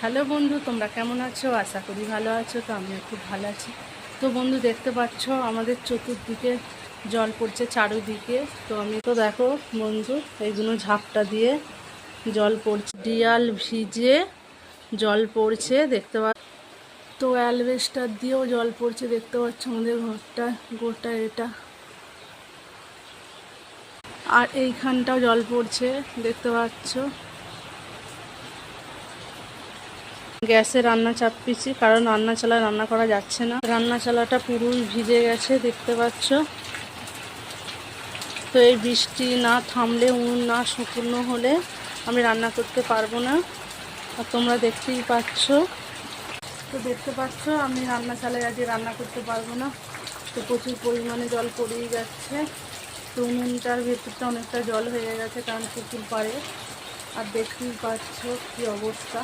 Hello বন্ধু, তোমরা কেমন আছো? আশা করি ভালো আছো। তো আমিও খুব ভালো আছি। তো বন্ধু, দেখতে পাচ্ছ আমাদের চতুর্দিকে জল পড়ছে চারিদিকে। তো আমি তো দেখো বন্ধু, এইগুলো ঝাপটা দিয়ে জল পড়ছে, ডিয়াল ভিজে জল পড়ছে দেখতে পাচ্ছ। তো অ্যালবেস্টার দিয়েও জল পড়ছে দেখতে পাচ্ছ আমাদের ঘরটা গোটা এটা। আর এইখানটাও জল পড়ছে দেখতে পাচ্ছ। গ্যাসে রান্না চাপিয়েছি, কারণ রান্না চালায় রান্না করা যাচ্ছে না। রান্না চালাটা পুরোই ভিজে গেছে দেখতে পাচ্ছ। তো এই বৃষ্টি না থামলে, উনুন না শুকনো হলে আমি রান্না করতে পারবো না। আর তোমরা দেখতেই পাচ্ছ। তো দেখতে পাচ্ছ আমি রান্না চালায় আজকে রান্না করতে পারবো না। তো প্রচুর পরিমাণে জল পড়েই যাচ্ছে। তো উনুনটার ভেতরটা অনেকটা জল হয়ে গেছে, কারণ পুকুর পাড়ে। আর দেখতেই পাচ্ছ কী অবস্থা।